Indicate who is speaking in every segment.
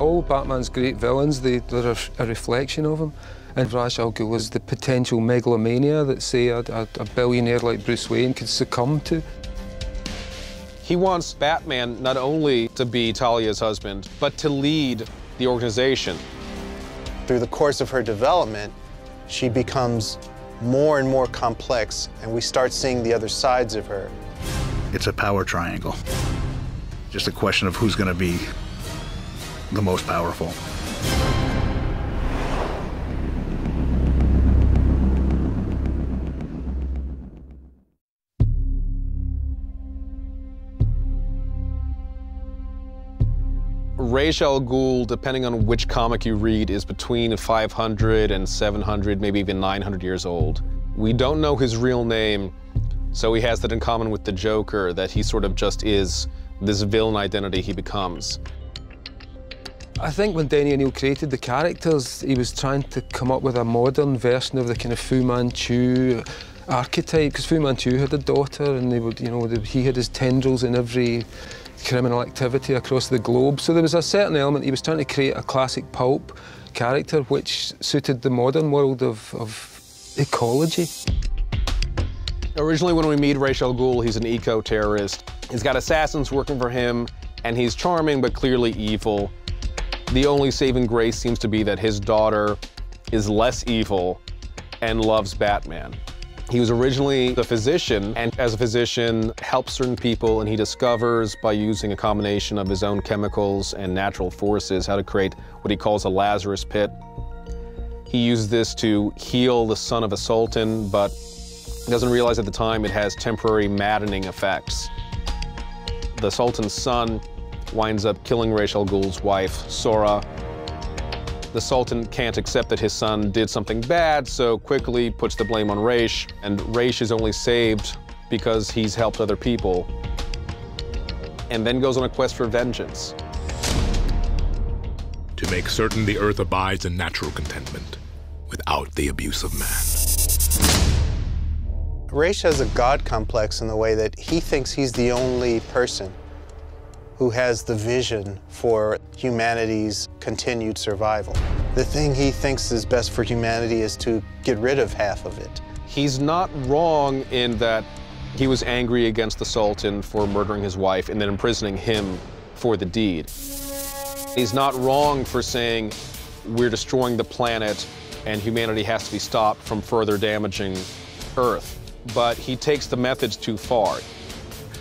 Speaker 1: All Batman's great villains, they're a reflection of him. And Ra's al Ghul is the potential megalomania that, say, a billionaire like Bruce Wayne could succumb to.
Speaker 2: He wants Batman not only to be Talia's husband, but to lead the organization.
Speaker 3: Through the course of her development, she becomes more and more complex, and we start seeing the other sides of her.
Speaker 4: It's a power triangle. Just a question of who's going to be the most powerful.
Speaker 2: Ra's al Ghul, depending on which comic you read, is between 500 and 700, maybe even 900 years old. We don't know his real name, so he has that in common with the Joker, that he sort of just is this villain identity he becomes.
Speaker 1: I think when Denny O'Neil created the characters, he was trying to come up with a modern version of the kind of Fu Manchu archetype, because Fu Manchu had a daughter, and he had his tendrils in every criminal activity across the globe. So there was a certain element, he was trying to create a classic pulp character which suited the modern world of ecology.
Speaker 2: Originally, when we meet Ra's al Ghul, he's an eco-terrorist. He's got assassins working for him, and he's charming but clearly evil. The only saving grace seems to be that his daughter is less evil and loves Batman. He was originally a physician, and as a physician, helps certain people, and he discovers, by using a combination of his own chemicals and natural forces, how to create what he calls a Lazarus pit. He used this to heal the son of a sultan, but doesn't realize at the time it has temporary maddening effects. The sultan's son winds up killing Ra's al Ghul's wife, Sora. The Sultan can't accept that his son did something bad, so quickly puts the blame on Ra's, and Ra's is only saved because he's helped other people, and then goes on a quest for vengeance.
Speaker 5: To make certain the earth abides in natural contentment, without the abuse of man.
Speaker 3: Ra's has a God complex in the way that he thinks he's the only person who has the vision for humanity's continued survival. The thing he thinks is best for humanity is to get rid of half of it.
Speaker 2: He's not wrong in that he was angry against the Sultan for murdering his wife and then imprisoning him for the deed. He's not wrong for saying we're destroying the planet and humanity has to be stopped from further damaging Earth. But he takes the methods too far.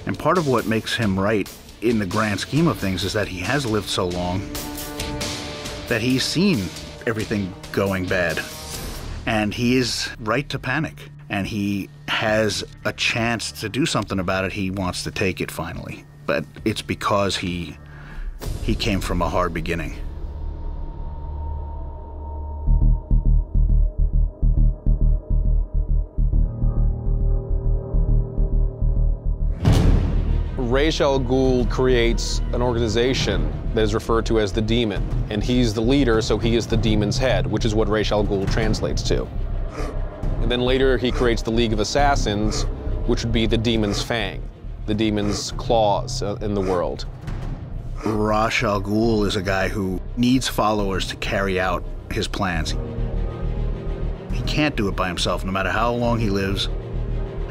Speaker 4: And part of what makes him right in the grand scheme of things is that he has lived so long that he's seen everything going bad. And he is right to panic. And he has a chance to do something about it. He wants to take it finally. But it's because he came from a hard beginning.
Speaker 2: Ra's al Ghul creates an organization that is referred to as the Demon, and he's the leader, so he is the Demon's head, which is what Ra's al Ghul translates to. And then later he creates the League of Assassins, which would be the Demon's Fang, the Demon's claws in the world.
Speaker 4: Ra's al Ghul is a guy who needs followers to carry out his plans. He can't do it by himself, no matter how long he lives.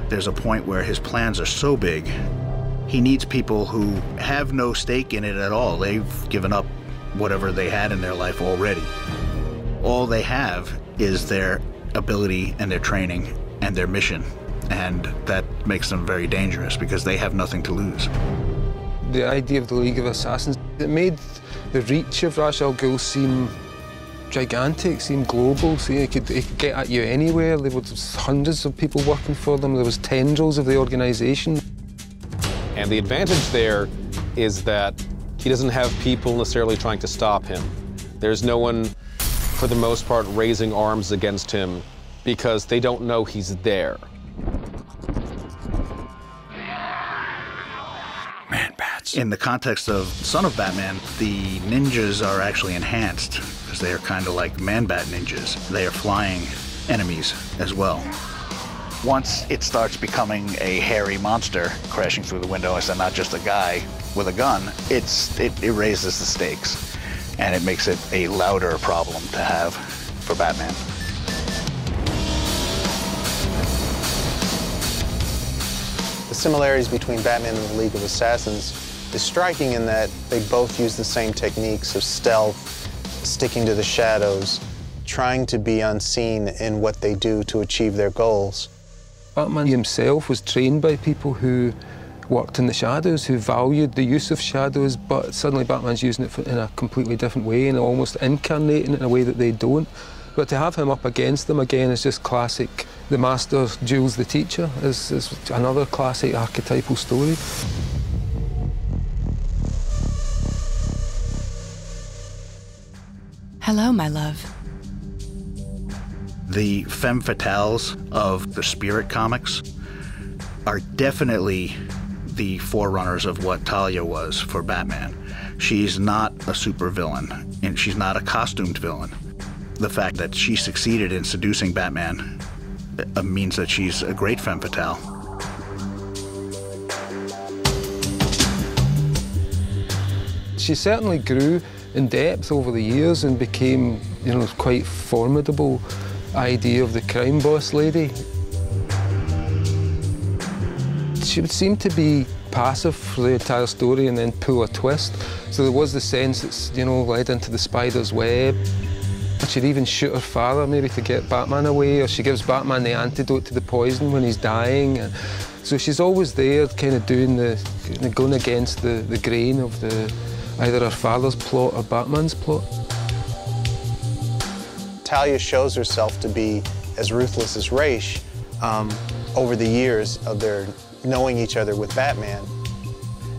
Speaker 4: There's a point where his plans are so big, he needs people who have no stake in it at all. They've given up whatever they had in their life already. All they have is their ability and their training and their mission, and that makes them very dangerous because they have nothing to lose.
Speaker 1: The idea of the League of Assassins, it made the reach of Ra's al Ghul seem gigantic, seem global. See, it could get at you anywhere. There was hundreds of people working for them. There was tendrils of the organization.
Speaker 2: And the advantage there is that he doesn't have people necessarily trying to stop him. There's no one, for the most part, raising arms against him because they don't know he's there.
Speaker 4: Man-bats. In the context of Son of Batman, the ninjas are actually enhanced because they are kind of like man-bat ninjas. They are flying enemies as well. Once it starts becoming a hairy monster crashing through the window instead of not just a guy with a gun, it raises the stakes. and it makes it a louder problem to have for Batman.
Speaker 3: The similarities between Batman and the League of Assassins is striking in that they both use the same techniques of stealth, sticking to the shadows, trying to be unseen in what they do to achieve their goals.
Speaker 1: Batman himself was trained by people who worked in the shadows, who valued the use of shadows, but suddenly Batman's using it in a completely different way and almost incarnating it in a way that they don't. But to have him up against them again is just classic. The Master duels the teacher is another classic archetypal story.
Speaker 6: Hello, my love.
Speaker 4: The femme fatales of the Spirit comics are definitely the forerunners of what Talia was for Batman. She's not a supervillain, and she's not a costumed villain. The fact that she succeeded in seducing Batman means that she's a great femme fatale.
Speaker 1: She certainly grew in depth over the years and became, you know, quite formidable idea of the crime boss lady. She would seem to be passive for the entire story and then pull a twist. So there was the sense it's, you know, led into the spider's web. She'd even shoot her father maybe to get Batman away, or she gives Batman the antidote to the poison when he's dying. And so she's always there kind of doing going against the grain of either her father's plot or Batman's plot.
Speaker 3: Talia shows herself to be as ruthless as Ra's over the years of their knowing each other with Batman.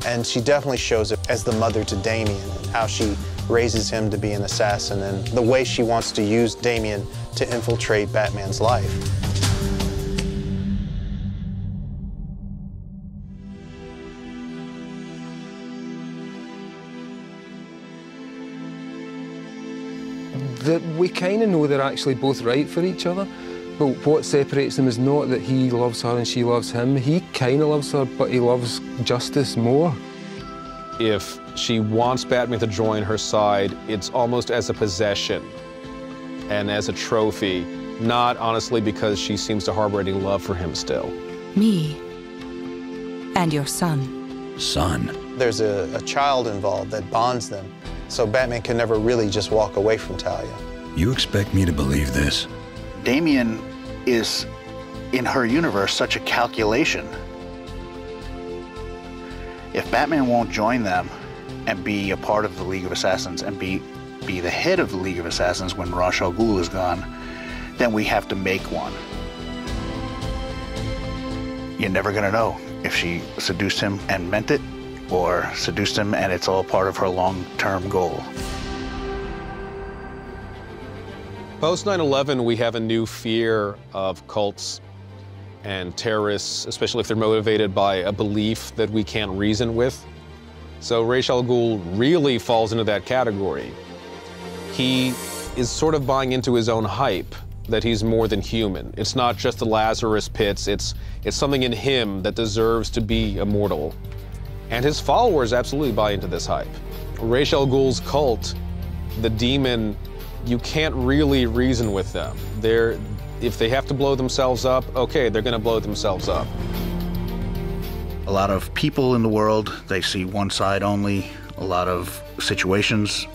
Speaker 3: And she definitely shows it as the mother to Damian, and how she raises him to be an assassin, and the way she wants to use Damian to infiltrate Batman's life.
Speaker 1: We kind of know they're actually both right for each other, but what separates them is not that he loves her and she loves him. He kind of loves her, but he loves justice more.
Speaker 2: If she wants Batman to join her side, it's almost as a possession and as a trophy, not honestly because she seems to harbor any love for him still.
Speaker 6: Me. And your son.
Speaker 4: Son.
Speaker 3: There's a child involved that bonds them, so Batman can never really just walk away from Talia.
Speaker 7: You expect me to believe this?
Speaker 4: Damian is, in her universe, such a calculation. If Batman won't join them and be a part of the League of Assassins and be the head of the League of Assassins when Ra's al Ghul is gone, then we have to make one. You're never gonna know if she seduced him and meant it, or seduced him and it's all part of her long-term goal.
Speaker 2: Post 9/11, we have a new fear of cults and terrorists, especially if they're motivated by a belief that we can't reason with. So Ra's al Ghul really falls into that category. He is sort of buying into his own hype that he's more than human. It's not just the Lazarus pits, it's something in him that deserves to be immortal. And his followers absolutely buy into this hype. Ra's al Ghul's cult, the demon, you can't really reason with them. If they have to blow themselves up, okay, they're gonna blow themselves up.
Speaker 4: A lot of people in the world, they see one side only. A lot of situations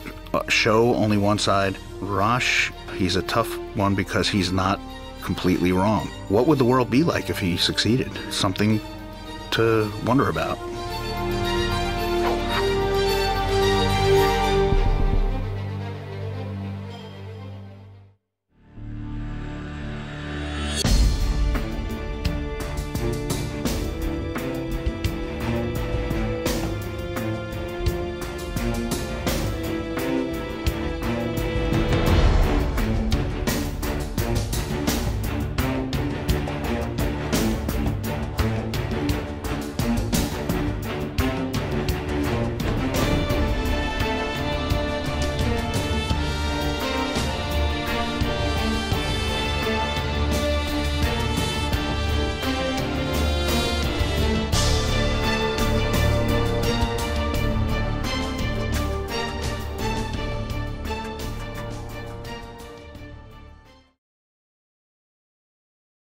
Speaker 4: show only one side. Ra's, he's a tough one because he's not completely wrong. What would the world be like if he succeeded? Something to wonder about.